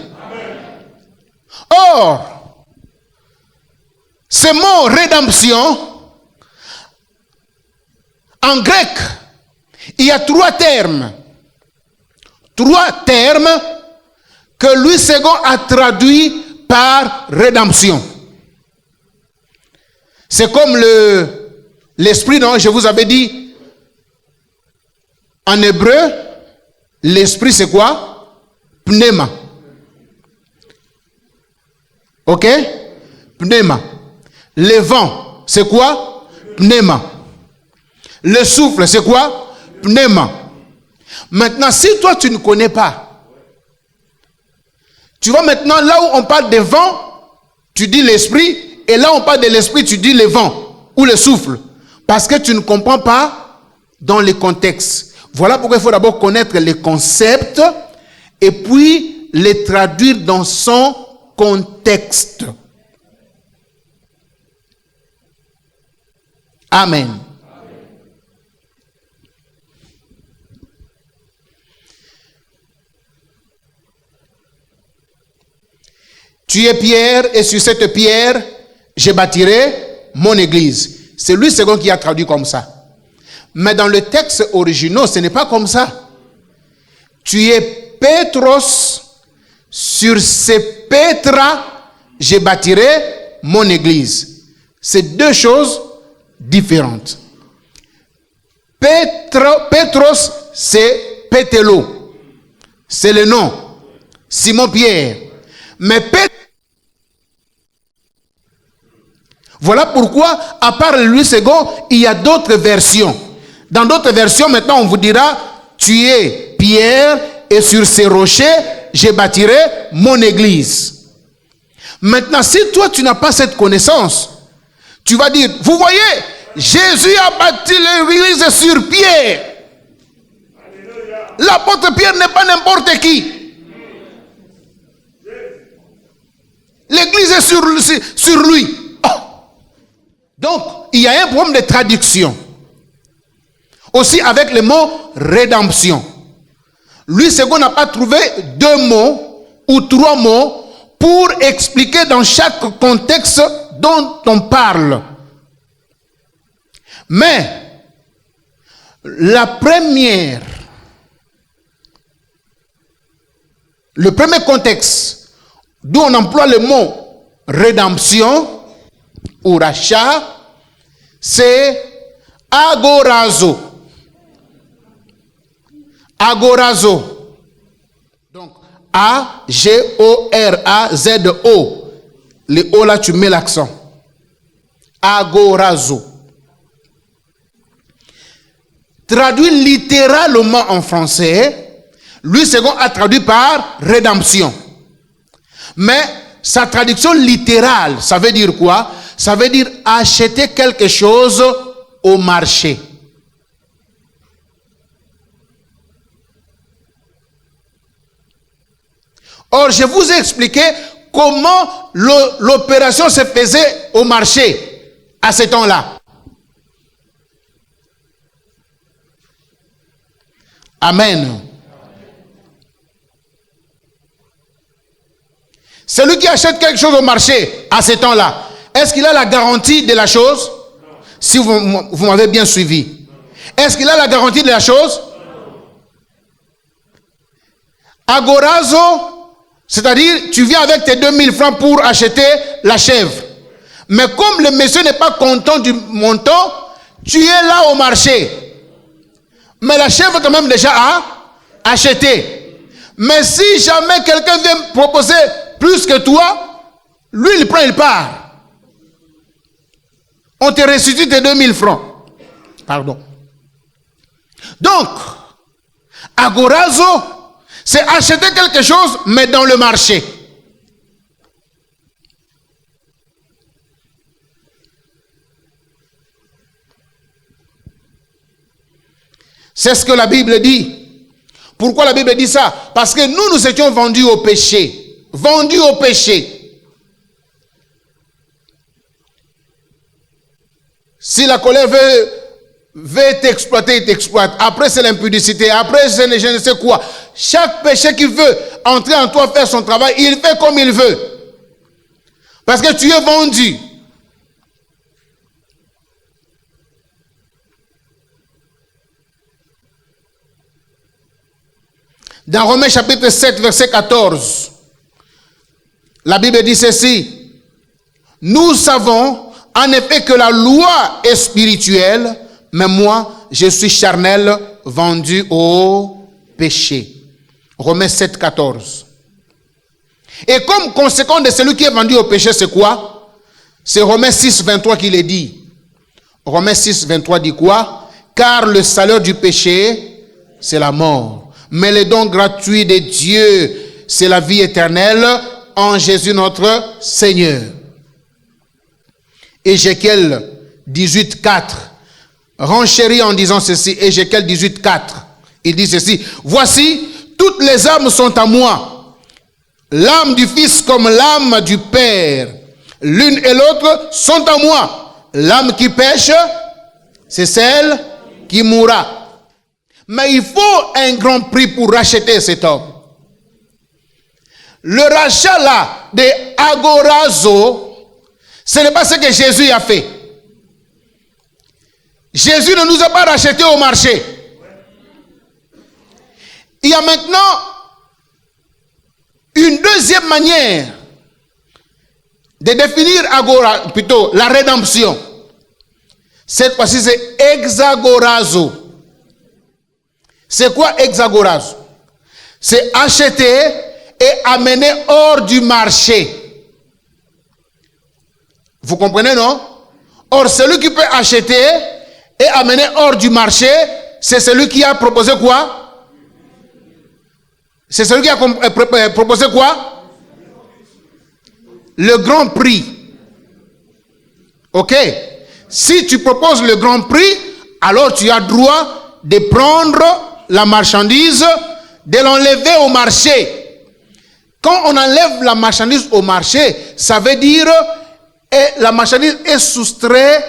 Or, ce mot rédemption, en grec, il y a trois termes. Trois termes que Louis II a traduit par rédemption. C'est comme l'esprit, non? Je vous avais dit, en hébreu, l'esprit c'est quoi? Pneuma. Ok? Pneuma. Le vent, c'est quoi? Pneuma. Le souffle, c'est quoi? Pneuma. Maintenant, si toi tu ne connais pas, tu vois maintenant, là où on parle de vent, tu dis l'esprit, et là où on parle de l'esprit, tu dis le vent ou le souffle. Parce que tu ne comprends pas dans le contexte. Voilà pourquoi il faut d'abord connaître les concepts et puis les traduire dans son contexte. Amen. Tu es Pierre, et sur cette pierre, je bâtirai mon église. C'est Louis II qui a traduit comme ça. Mais dans le texte original, ce n'est pas comme ça. Tu es Pétros, sur ces pétras, je bâtirai mon église. C'est deux choses différentes. Pétros, c'est Pétélo. C'est le nom. Simon-Pierre. Mais voilà pourquoi, à part Louis II, il y a d'autres versions. Dans d'autres versions, maintenant, on vous dira, tu es Pierre, et sur ces rochers, je bâtirai mon église. Maintenant, si toi, tu n'as pas cette connaissance, tu vas dire, vous voyez, Jésus a bâti l'église sur Pierre. L'apôtre Pierre n'est pas n'importe qui. L'église est sur lui. Oh. Donc, il y a un problème de traduction. Aussi avec le mot rédemption. Louis II n'a pas trouvé deux mots ou trois mots pour expliquer dans chaque contexte dont on parle. Mais, le premier contexte d'où on emploie le mot rédemption ou rachat, c'est agorazo. Agorazo. Donc, A-G-O-R-A-Z-O. Le O là, tu mets l'accent. Agorazo. Traduit littéralement en français, Louis II a traduit par rédemption. Mais sa traduction littérale, ça veut dire quoi? Ça veut dire acheter quelque chose au marché. Or, je vous ai expliqué comment l'opération se faisait au marché à ce temps-là. Amen. Celui qui achète quelque chose au marché à ce temps-là, est-ce qu'il a la garantie de la chose? Si vous m'avez bien suivi. Est-ce qu'il a la garantie de la chose? Agorazo, c'est-à-dire tu viens avec tes 2000 francs pour acheter la chèvre. Mais comme le monsieur n'est pas content du montant, tu es là au marché. Mais la chèvre quand même déjà a acheté. Mais si jamais quelqu'un vient proposer plus que toi, lui il prend, il part. On te restitue tes 2000 francs. Pardon. Donc, agorazo, c'est acheter quelque chose, mais dans le marché. C'est ce que la Bible dit. Pourquoi la Bible dit ça? Parce que nous étions vendus au péché. Vendus au péché. Si la colère veut t'exploiter, il t'exploite. Après, c'est l'impudicité. Après, c'est je ne sais quoi. Chaque péché qui veut entrer en toi, faire son travail, il fait comme il veut. Parce que tu es vendu. Dans Romains chapitre 7, verset 14, la Bible dit ceci. Nous savons en effet que la loi est spirituelle, mais moi, je suis charnel, vendu au péché. Romains 7, 14. Et comme conséquence de celui qui est vendu au péché, c'est quoi? C'est Romains 6, 23 qui le dit. Romains 6, 23 dit quoi? Car le salaire du péché, c'est la mort. Mais le don gratuit de Dieu, c'est la vie éternelle en Jésus notre Seigneur. Ézéchiel 18, 4 renchérit en disant ceci. Ézéchiel 18, 4. Il dit ceci. Voici, toutes les âmes sont à moi. L'âme du Fils comme l'âme du Père. L'une et l'autre sont à moi. L'âme qui pêche, c'est celle qui mourra. Mais il faut un grand prix pour racheter cet homme. Le rachat là de agorazo, ce n'est pas ce que Jésus a fait. Jésus ne nous a pas rachetés au marché. Il y a maintenant une deuxième manière de définir agora, plutôt la rédemption. Cette fois-ci, c'est exagorazo. C'est quoi exagorazo? C'est acheter et amener hors du marché. Vous comprenez, non? Or, celui qui peut acheter et amener hors du marché, c'est celui qui a proposé quoi? C'est celui qui a proposé quoi? Le grand prix. Ok? Si tu proposes le grand prix, alors tu as droit de prendre la marchandise, de l'enlever au marché. Quand on enlève la marchandise au marché, ça veut dire que la marchandise est soustraite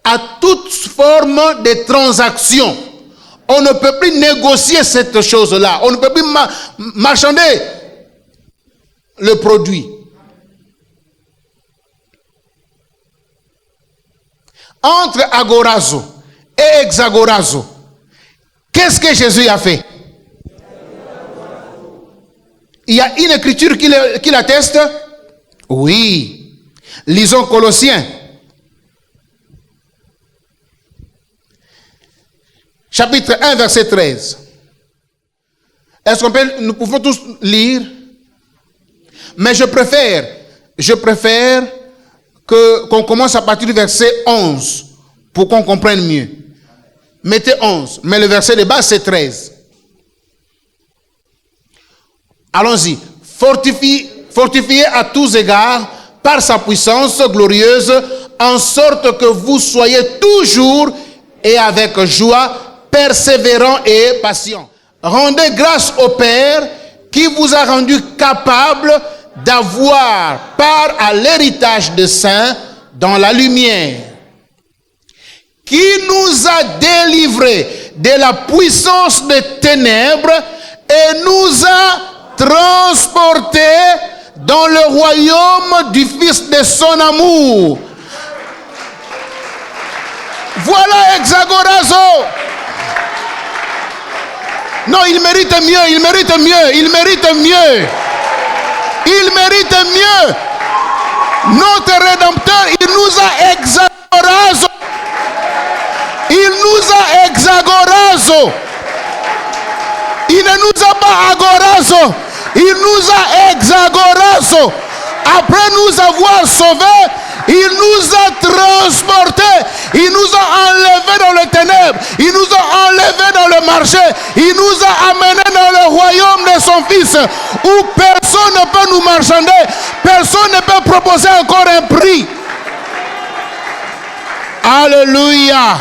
à toute forme de transaction. On ne peut plus négocier cette chose-là. On ne peut plus marchander le produit. Entre agorazo et exagorazo, qu'est-ce que Jésus a fait? Il y a une écriture qui l'atteste? Oui. Lisons Colossiens. Chapitre 1, verset 13. Est-ce nous pouvons tous lire? Mais je préfère qu'on commence à partir du verset 11 pour qu'on comprenne mieux. Mettez 11, mais le verset de base c'est 13. Allons-y. Fortifiez à tous égards par sa puissance glorieuse, en sorte que vous soyez toujours et avec joie, persévérants et patients. Rendez grâce au Père qui vous a rendu capable d'avoir part à l'héritage des saints dans la lumière, qui nous a délivrés de la puissance des ténèbres et nous a transportés dans le royaume du Fils de son amour. Voilà Exagorazo. Non, il mérite mieux, il mérite mieux, il mérite mieux. Il mérite mieux. Notre Rédempteur, il nous a exagorazo. Il nous a exagorazo. Il ne nous a pas agorazo. Il nous a exagorazo. Après nous avoir sauvés, il nous a transportés. Il nous a enlevés dans les ténèbres. Il nous a enlevés dans le marché. Il nous a amenés dans le royaume de son Fils, où personne ne peut nous marchander. Personne ne peut proposer encore un prix. Alléluia.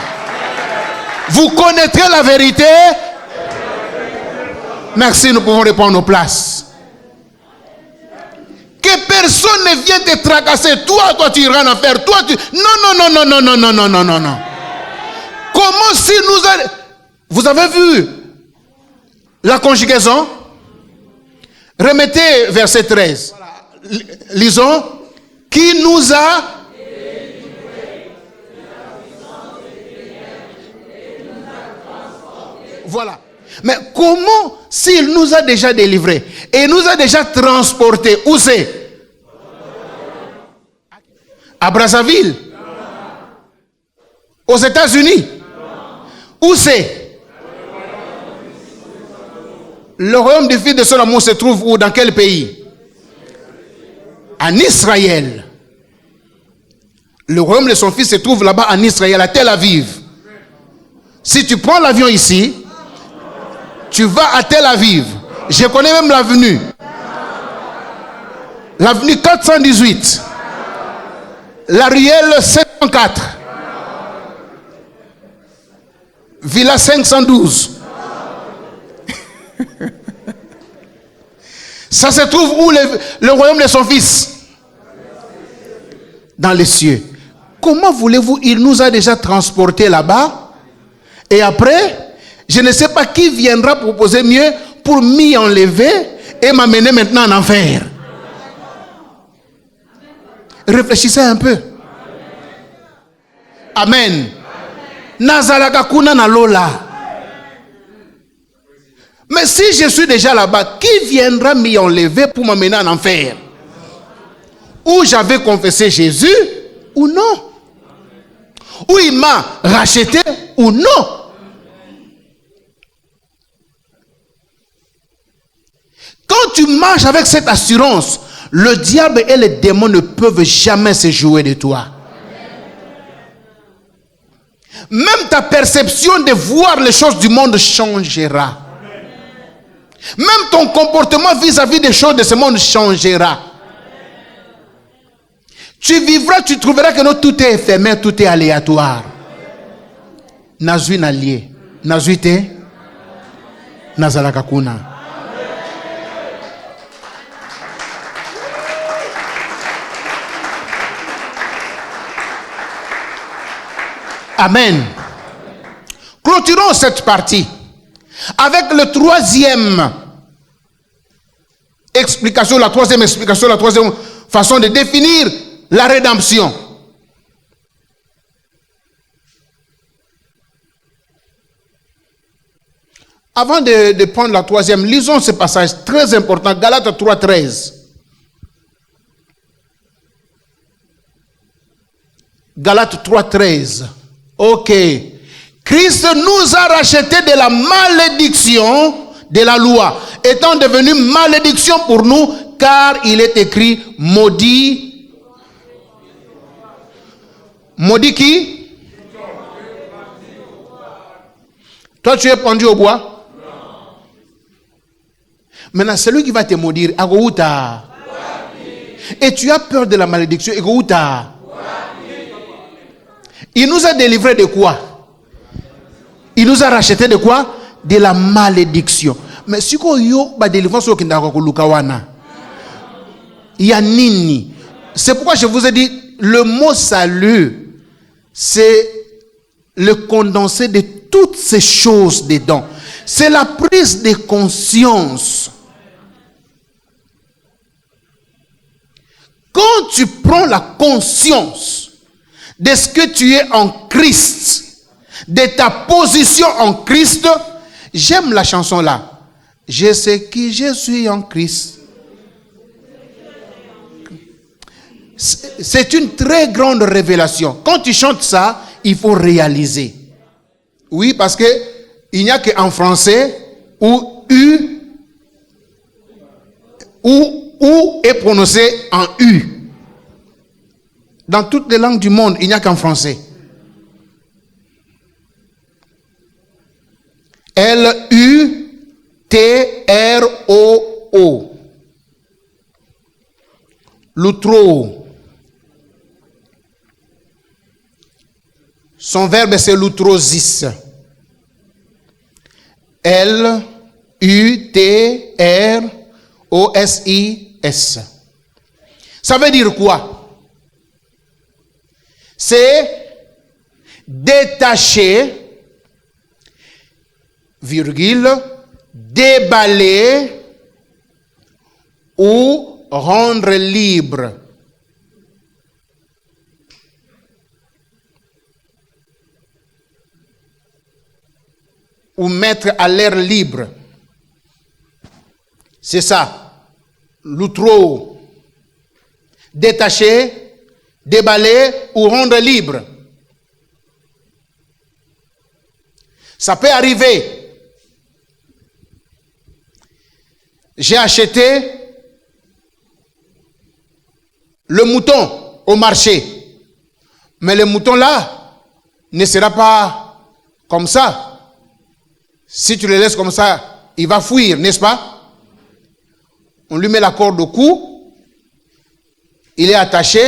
Vous connaîtrez la vérité. Merci, nous pouvons répondre nos places. Que personne ne vienne te tracasser. Toi, tu iras en enfer. Toi, tu... Non. Comment si nous... Vous avez vu la conjugaison? Remettez verset 13. Lisons. Qui nous a... Voilà. Mais comment s'il nous a déjà délivrés et nous a déjà transportés? Où c'est? À Brazzaville? Aux États-Unis? Où c'est? Le royaume du Fils de son amour se trouve où? Dans quel pays? En Israël. Le royaume de son Fils se trouve là-bas en Israël, à Tel Aviv. Si tu prends l'avion ici, tu vas à Tel Aviv. Je connais même l'avenue. L'avenue 418. La ruelle 704. Villa 512. Ça se trouve où le royaume de son Fils? Dans les cieux. Comment voulez-vous? Il nous a déjà transportés là-bas. Et après... Je ne sais pas qui viendra proposer mieux pour m'y enlever et m'amener maintenant en enfer. Réfléchissez un peu. Amen. Nazalaka kuna na lola. Mais si je suis déjà là-bas, qui viendra m'y enlever pour m'amener en enfer? Ou j'avais confessé Jésus ou non? Ou il m'a racheté ou non? Quand tu marches avec cette assurance, le diable et les démons ne peuvent jamais se jouer de toi. Même ta perception de voir les choses du monde changera. Même ton comportement vis-à-vis des choses de ce monde changera. Tu vivras, tu trouveras que non, tout est éphémère, tout est aléatoire. Nazui n'allié. Nazui te. Nazalakakuna. Amen. Clôturons cette partie avec le troisième explication, la troisième façon de définir la rédemption. Avant de prendre la troisième, lisons ce passage très important, Galates 3:13. Galates 3:13. Ok. Christ nous a rachetés de la malédiction de la loi, étant devenu malédiction pour nous, car il est écrit maudit. Maudit qui? Toi, tu es pendu au bois? Maintenant, celui qui va te maudire, et tu as peur de la malédiction, il nous a délivrés de quoi? Il nous a rachetés de quoi? De la malédiction. mais si yo ba délivrance au kindako ko lukawana. Il y a nini. C'est pourquoi je vous ai dit le mot salut, c'est le condensé de toutes ces choses dedans. C'est la prise de conscience. Quand tu prends la conscience de ce que tu es en Christ, de ta position en Christ, j'aime la chanson là. Je sais qui je suis en Christ. C'est une très grande révélation. Quand tu chantes ça, il faut réaliser. Oui, parce que il n'y a qu'en français où U ou est prononcé en U. Dans toutes les langues du monde, il n'y a qu'en français. L-U-T-R-O-O. Lutro. Son verbe c'est lutrosis. L-U-T-R-O-S-I-S. Ça veut dire quoi? C'est détacher, virgule, déballer ou rendre libre. Ou mettre à l'air libre. C'est ça. L'outro. Détacher, déballer ou rendre libre. Ça peut arriver. J'ai acheté le mouton au marché. Mais le mouton là ne sera pas comme ça. Si tu le laisses comme ça, il va fuir, n'est-ce pas? On lui met la corde au cou, il est attaché,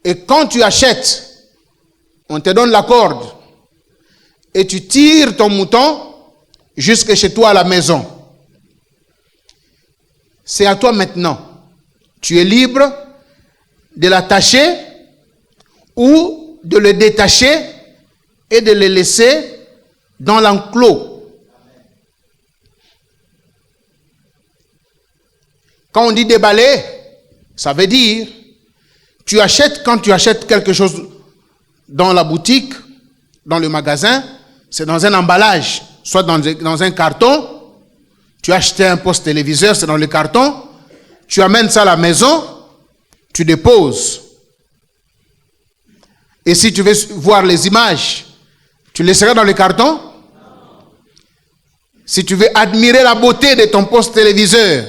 et quand tu achètes, on te donne la corde, et tu tires ton mouton jusque chez toi à la maison. C'est à toi maintenant. Tu es libre de l'attacher ou de le détacher et de le laisser dans l'enclos. Quand on dit déballer, ça veut dire quand tu achètes quelque chose dans la boutique, dans le magasin, c'est dans un emballage, soit dans un carton. Tu as acheté un poste téléviseur, c'est dans le carton. Tu amènes ça à la maison, tu déposes. Et si tu veux voir les images, tu laisseras dans le carton. Si tu veux admirer la beauté de ton poste téléviseur,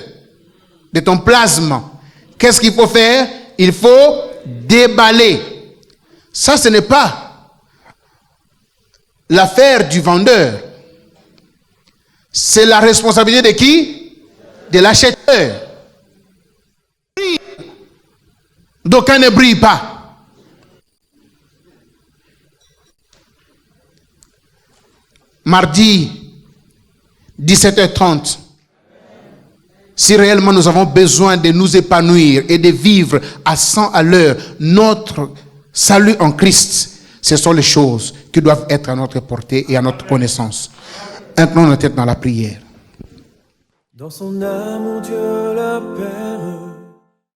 de ton plasma, qu'est-ce qu'il faut faire? Il faut déballer. Ça, ce n'est pas l'affaire du vendeur. C'est la responsabilité de qui? De l'acheteur. D'aucuns ne brillent pas. Mardi, 17h30. Si réellement nous avons besoin de nous épanouir et de vivre à 100 à l'heure notre salut en Christ, ce sont les choses qui doivent être à notre portée et à notre connaissance. Inclinons nos têtes dans la prière. Dans son amour, Dieu la Père